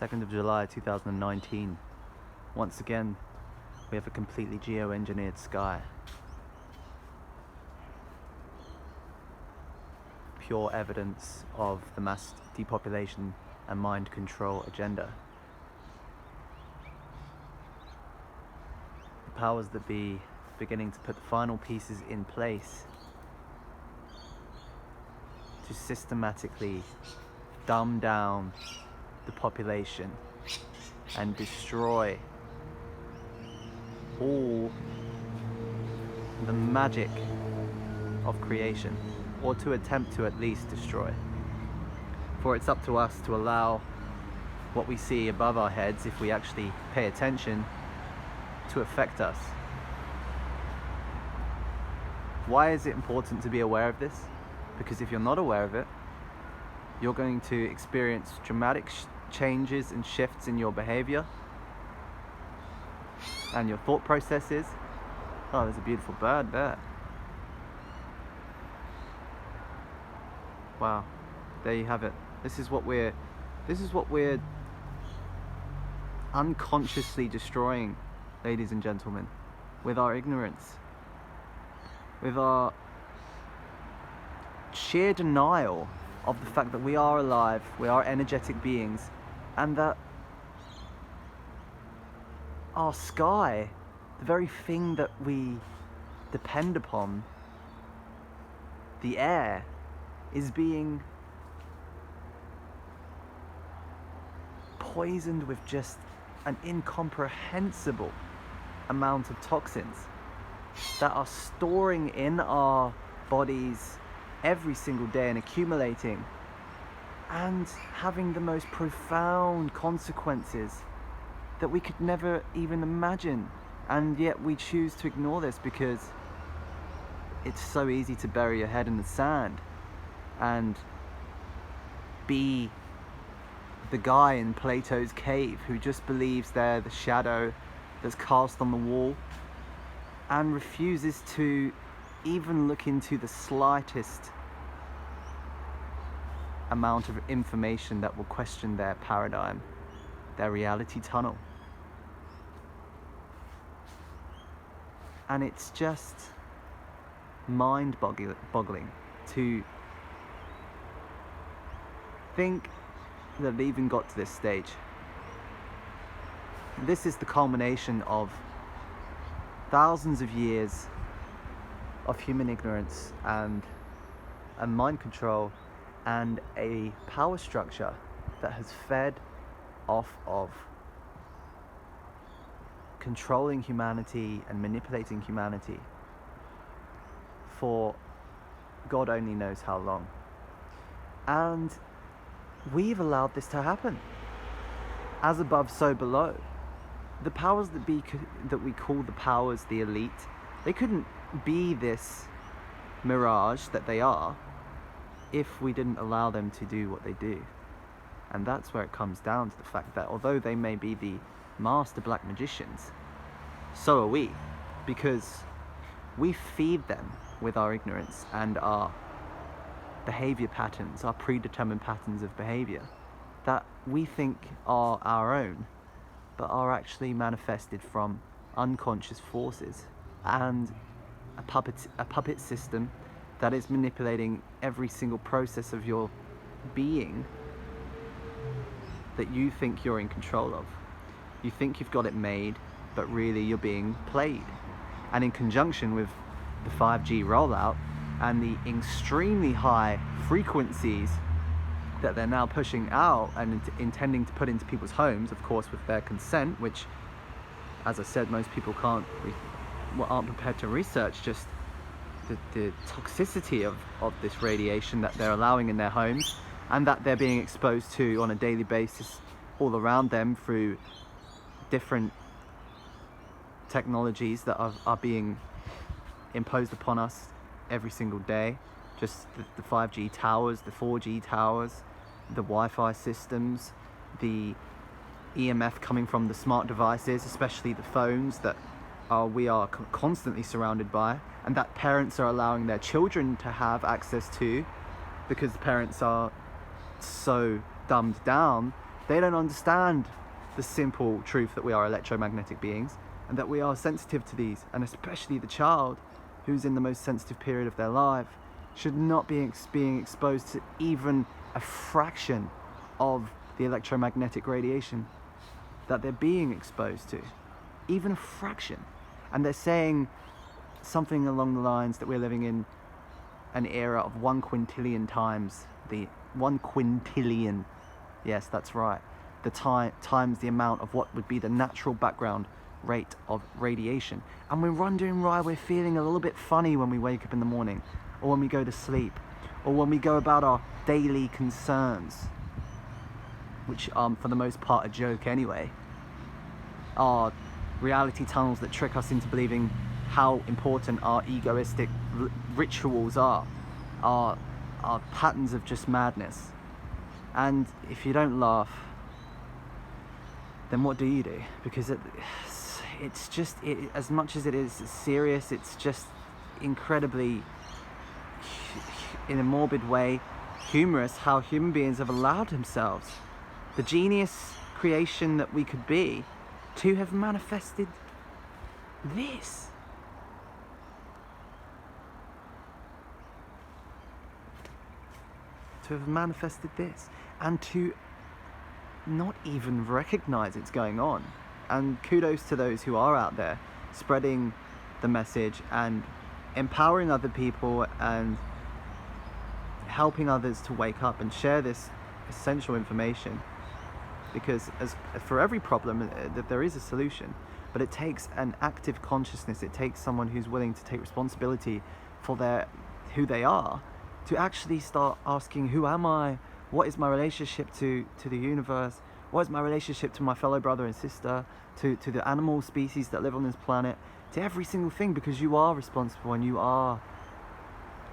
2nd of July 2019. Once again, we have a completely geo-engineered sky. Pure evidence of the mass depopulation and mind control agenda. The powers that be beginning to put the final pieces in place to systematically dumb down the population and destroy all the magic of creation, or to attempt to at least destroy. For it's up to us to allow what we see above our heads, if we actually pay attention, to affect us. Why is it important to be aware of this? Because if you're not aware of it, you're going to experience dramatic changes and shifts in your behavior and your thought processes. Oh, there's a beautiful bird there. Wow, there you have it. This is what we're unconsciously destroying, ladies and gentlemen, with our ignorance, with our sheer denial of the fact that we are alive, we are energetic beings, and that our sky, the very thing that we depend upon, the air, is being poisoned with just an incomprehensible amount of toxins that are storing in our bodies every single day and accumulating and having the most profound consequences that we could never even imagine. And yet we choose to ignore this because it's so easy to bury your head in the sand and be the guy in Plato's cave who just believes they're the shadow that's cast on the wall and refuses to even look into the slightest amount of information that will question their paradigm, their reality tunnel. And it's just mind-boggling to think that they even got to this stage. This is the culmination of thousands of years of human ignorance and mind control and a power structure that has fed off of controlling humanity and manipulating humanity for God only knows how long. And we've allowed this to happen. As above, so below. The powers that be, that we call the powers the elite, they couldn't be this mirage that they are if we didn't allow them to do what they do. And that's where it comes down to the fact that although they may be the master black magicians, so are we, because we feed them with our ignorance and our behavior patterns, our predetermined patterns of behavior that we think are our own, but are actually manifested from unconscious forces and a puppet system that is manipulating every single process of your being that you think you're in control of. You think you've got it made, but really you're being played. And in conjunction with the 5G rollout and the extremely high frequencies that they're now pushing out and intending to put into people's homes, of course with their consent, which, as I said, most people aren't prepared to research just the toxicity of this radiation that they're allowing in their homes and that they're being exposed to on a daily basis all around them through different technologies that are being imposed upon us every single day. Just the 5G towers, the 4G towers, the Wi-Fi systems, the EMF coming from the smart devices, especially the phones that we are constantly surrounded by, and that parents are allowing their children to have access to because parents are so dumbed down They don't understand the simple truth that we are electromagnetic beings and that we are sensitive to these, and especially the child who's in the most sensitive period of their life should not be being exposed to even a fraction of the electromagnetic radiation that they're being exposed to, even a fraction. And they're saying something along the lines that we're living in an era of 1 quintillion times the 1 quintillion, yes, that's right, the times the amount of what would be the natural background rate of radiation. And we're wondering why we're feeling a little bit funny when we wake up in the morning, or when we go to sleep, or when we go about our daily concerns, which for the most part a joke anyway, are reality tunnels that trick us into believing how important our egoistic rituals are patterns of just madness. And if you don't laugh, then what do you do? Because it's just, as much as it is serious, it's just incredibly, in a morbid way, humorous how human beings have allowed themselves, the genius creation that we could be, to have manifested this. To have manifested this, and to not even recognize it's going on. And kudos to those who are out there spreading the message and empowering other people and helping others to wake up and share this essential information. Because as for every problem, that there is a solution, but it takes an active consciousness. It takes someone who's willing to take responsibility for who they are, to actually start asking, who am I? What is my relationship to the universe? What is my relationship to my fellow brother and sister, to the animal species that live on this planet, to every single thing? Because you are responsible, and you are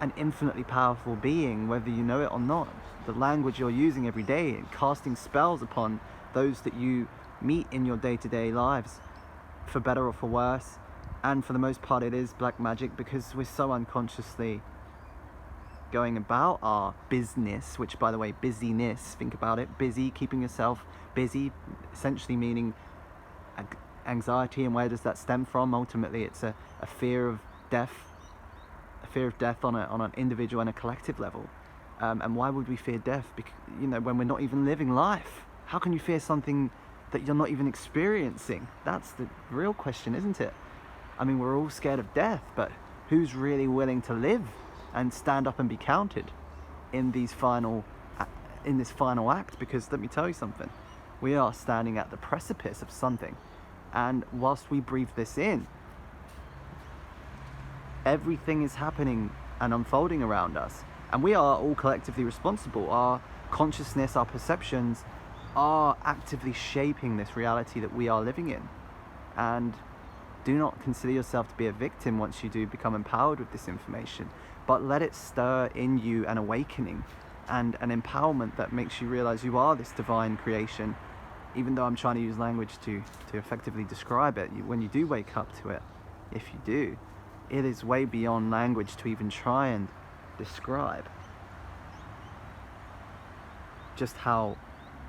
an infinitely powerful being, whether you know it or not. The language you're using every day and casting spells upon those that you meet in your day-to-day lives, for better or for worse. And for the most part it is black magic, because we're so unconsciously going about our business, which, by the way, busyness, think about it, busy, keeping yourself busy, essentially meaning anxiety. And where does that stem from? Ultimately it's a fear of death, on an individual and a collective level. And why would we fear death? Because, when we're not even living life, how can you fear something that you're not even experiencing? That's the real question, isn't it? I mean, we're all scared of death, but who's really willing to live and stand up and be counted in this final act? Because let me tell you something, we are standing at the precipice of something, and whilst we breathe this in, everything is happening and unfolding around us, and we are all collectively responsible. Our consciousness, our perceptions are actively shaping this reality that we are living in. And do not consider yourself to be a victim once you do become empowered with this information, but let it stir in you an awakening and an empowerment that makes you realize you are this divine creation. Even though I'm trying to use language to effectively describe it, when you do wake up to it, if you do, it is way beyond language to even try and describe just how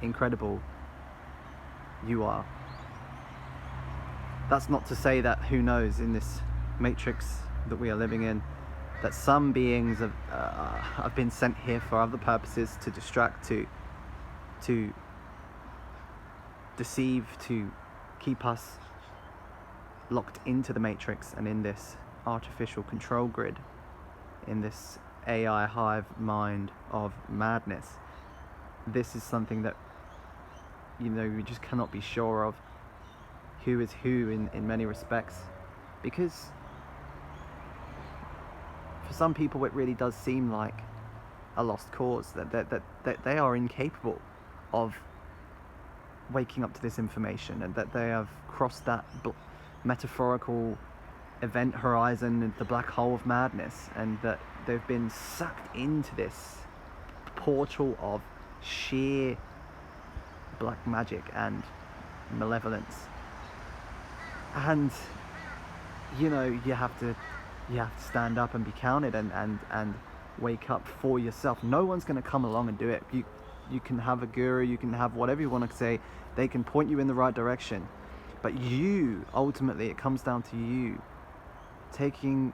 incredible you are. That's not to say that, who knows, in this matrix that we are living in, that some beings have been sent here for other purposes, to distract, to deceive, to keep us locked into the matrix and in this artificial control grid, in this AI hive mind of madness. This is something that, we just cannot be sure of who is who in many respects, because for some people it really does seem like a lost cause, that they are incapable of waking up to this information, and that they have crossed that metaphorical event horizon, the black hole of madness, and that they've been sucked into this portal of sheer black magic and malevolence. And you have to stand up and be counted and wake up for yourself. No one's going to come along and do it. you can have a guru, you can have whatever you want to say, they can point you in the right direction, but you, ultimately, it comes down to you taking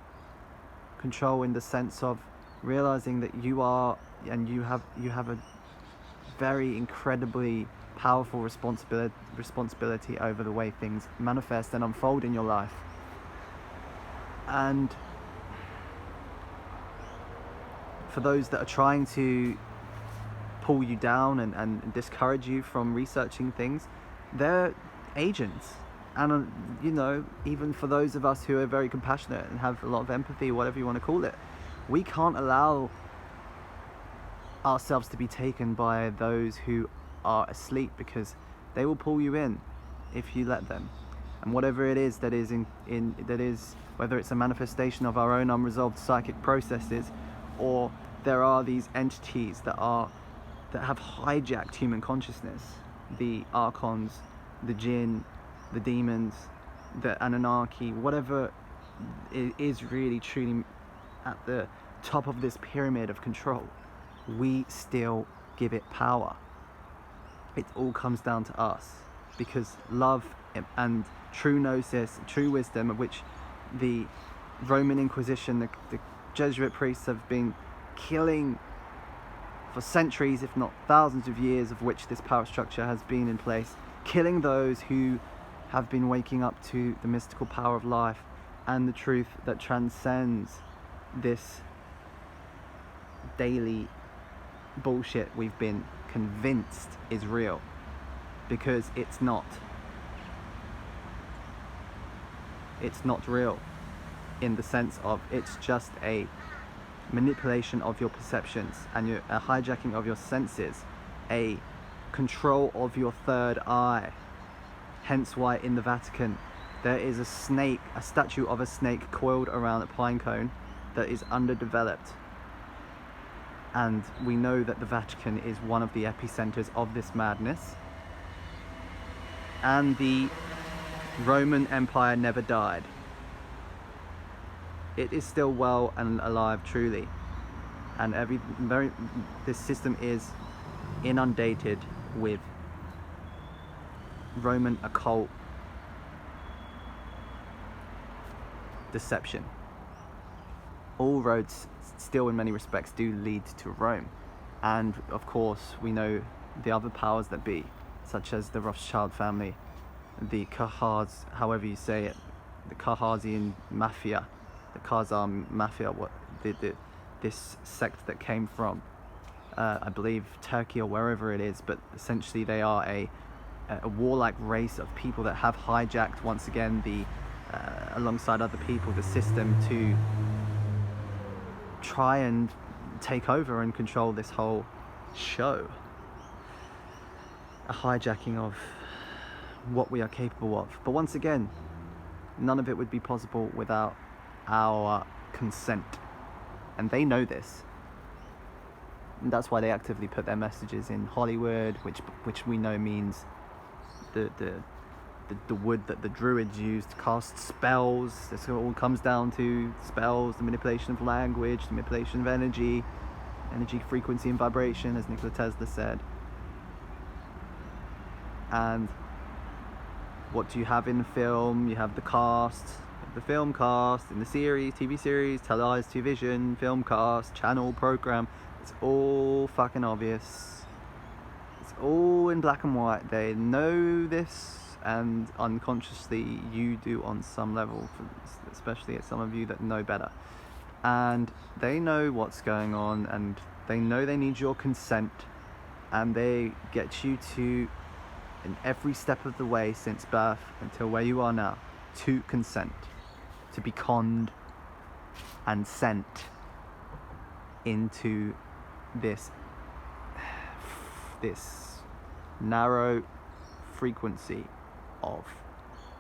control in the sense of realizing that you are, and you have a very incredibly powerful responsibility over the way things manifest and unfold in your life. And for those that are trying to pull you down and discourage you from researching things, they're agents. And even for those of us who are very compassionate and have a lot of empathy, whatever you want to call it, we can't allow ourselves to be taken by those who are asleep, because they will pull you in if you let them. And whatever it is that is whether it's a manifestation of our own unresolved psychic processes, or there are these entities that have hijacked human consciousness, the archons, the jinn, the demons, the Anunnaki, whatever is really truly at the top of this pyramid of control, we still give it power. It all comes down to us, because love and true gnosis, true wisdom, of which the Roman Inquisition, the Jesuit priests have been killing for centuries, if not thousands of years, of which this power structure has been in place, killing those who have been waking up to the mystical power of life and the truth that transcends this daily bullshit we've been convinced is real, because it's not real, in the sense of it's just a manipulation of your perceptions and a hijacking of your senses, a control of your third eye. Hence why in the Vatican there is a statue of a snake coiled around a pine cone that is underdeveloped. And we know that the Vatican is one of the epicenters of this madness. And the Roman Empire never died. It is still well and alive, truly. And this system is inundated with Roman occult deception. All roads still in many respects do lead to Rome, and of course we know the other powers that be, such as the Rothschild family, the Khazars, however you say it, the Khazarian mafia, the Khazar mafia, this sect that came from I believe Turkey or wherever it is, but essentially they are a warlike race of people that have hijacked once again alongside other people the system to try and take over and control this whole show. A hijacking of what we are capable of. But once again, none of it would be possible without our consent. And they know this. And that's why they actively put their messages in Hollywood, which we know means the wood that the druids used to cast spells. This all comes down to spells, the manipulation of language, the manipulation of energy, frequency and vibration, as Nikola Tesla said. And what do you have in film? You have the cast, the film cast, in the series, TV series, televised television, film cast, channel, program. It's all fucking obvious. It's all in black and white. They know this, and unconsciously you do on some level, especially some of you that know better. And they know what's going on, and they know they need your consent, and they get you to, in every step of the way since birth until where you are now, to consent, to be conned and sent into this narrow frequency of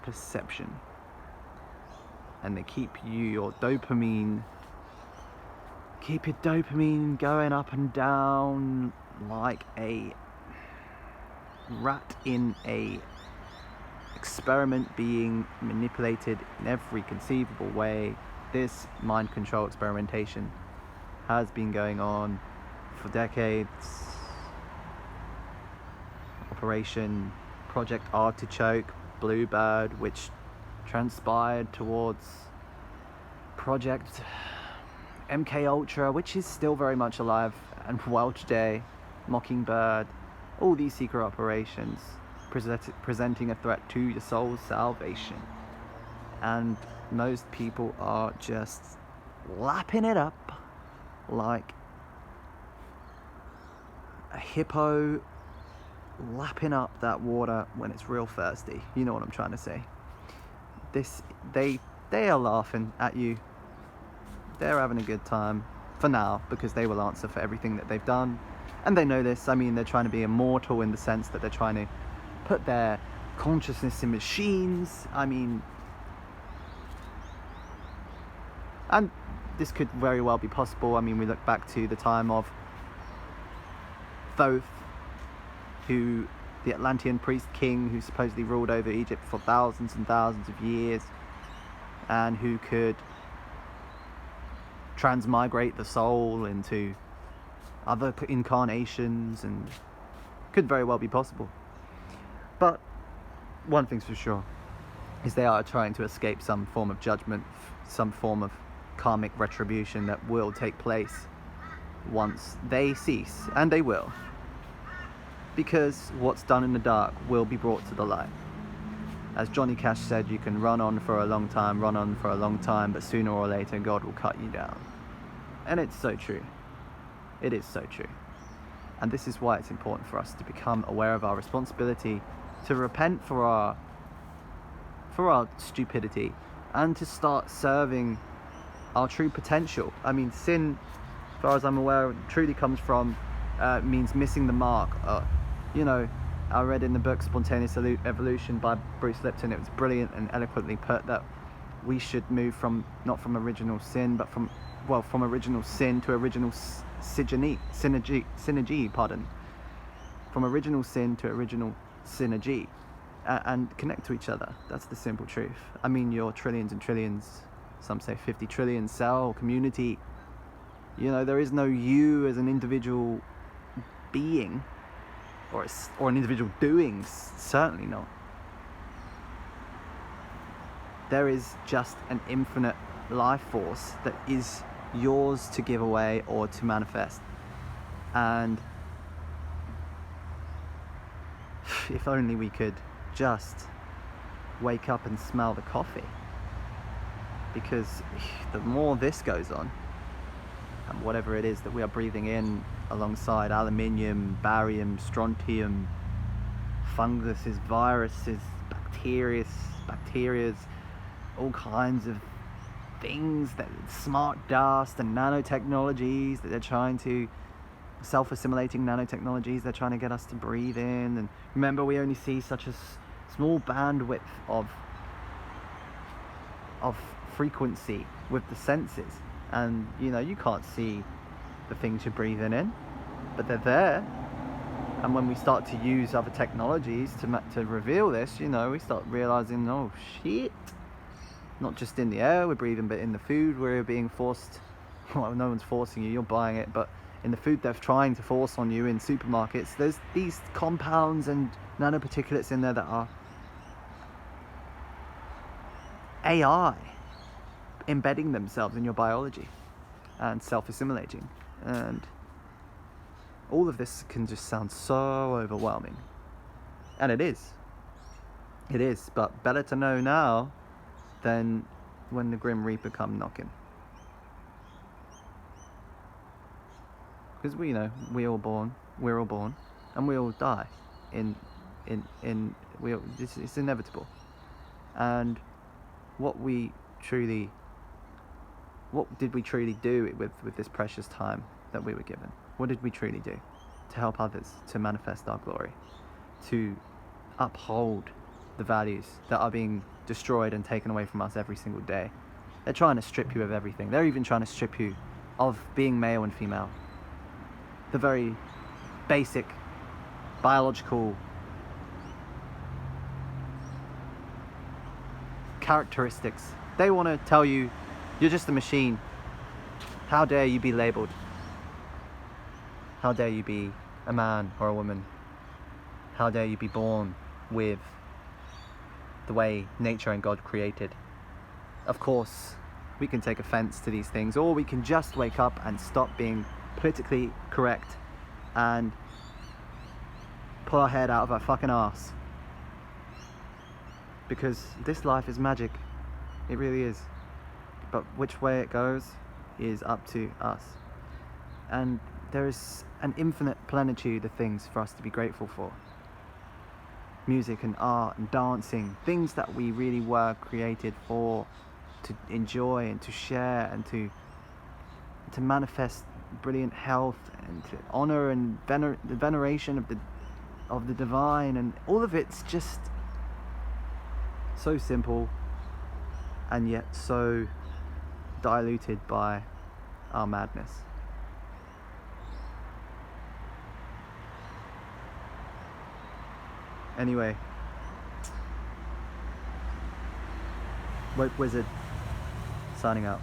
perception. And they keep your dopamine going up and down like a rat in a experiment, being manipulated in every conceivable way. This mind control experimentation has been going on for decades, Operation Project Artichoke, Bluebird, which transpired towards Project MK Ultra, which is still very much alive and well today, Mockingbird, all these secret operations presenting a threat to your soul's salvation. And most people are just lapping it up like a hippo lapping up that water when it's real thirsty. You know what I'm trying to say. They are laughing at you. They're having a good time for now, because they will answer for everything that they've done, and they know this. I mean, they're trying to be immortal in the sense that they're trying to put their consciousness in machines. I mean, and this could very well be possible. I mean, we look back to the time of Thoth, who the Atlantean priest king who supposedly ruled over Egypt for thousands and thousands of years, and who could transmigrate the soul into other incarnations, and could very well be possible. But one thing's for sure, is they are trying to escape some form of judgment, some form of karmic retribution that will take place once they cease, and they will, because what's done in the dark will be brought to the light. As Johnny Cash said, you can run on for a long time, but sooner or later God will cut you down. And it's so true. It is so true. And this is why it's important for us to become aware of our responsibility, to repent for our stupidity, and to start serving our true potential. I mean, sin, as far as I'm aware, truly comes from, means missing the mark. You know, I read in the book Spontaneous Evolution by Bruce Lipton, it was brilliant and eloquently put that we should move from, not from original sin, but from original sin to original synergy, pardon. From original sin to original synergy, and connect to each other. That's the simple truth. I mean, your trillions and trillions, some say 50 trillion cell community. You know, there is no you as an individual being, or an individual doing, certainly not. There is just an infinite life force that is yours to give away or to manifest. And if only we could just wake up and smell the coffee, because the more this goes on, and whatever it is that we are breathing in alongside aluminium, barium, strontium, funguses, viruses, bacterias, all kinds of things, that smart dust and nanotechnologies that they're trying to, self-assimilating nanotechnologies they're trying to get us to breathe in. And remember, we only see such a small bandwidth of frequency with the senses, and you know, you can't see the things you're breathing in, but they're there. And when we start to use other technologies to reveal this, you know, we start realizing, oh shit, not just in the air we're breathing, but in the food we're being forced, well, no one's forcing you, you're buying it, but in the food they're trying to force on you in supermarkets, there's these compounds and nanoparticulates in there that are AI embedding themselves in your biology and self-assimilating. And all of this can just sound so overwhelming, and it is, but better to know now than when the Grim Reaper come knocking. Because we're all born, and we all die. It's inevitable. And what did we truly do with this precious time that we were given? What did we truly do to help others, to manifest our glory, to uphold the values that are being destroyed and taken away from us every single day? They're trying to strip you of everything. They're even trying to strip you of being male and female. The very basic biological characteristics. They want to tell you you're just a machine. How dare you be labeled? How dare you be a man or a woman? How dare you be born with the way nature and God created? Of course, we can take offense to these things, or we can just wake up and stop being politically correct and pull our head out of our fucking arse. Because this life is magic. It really is. But which way it goes is up to us. And there is an infinite plenitude of things for us to be grateful for. Music and art and dancing, things that we really were created for, to enjoy and to share and to manifest brilliant health and to honor and the veneration of the divine, and all of it's just so simple and yet so diluted by our madness. Anyway, Woke Wizard signing out.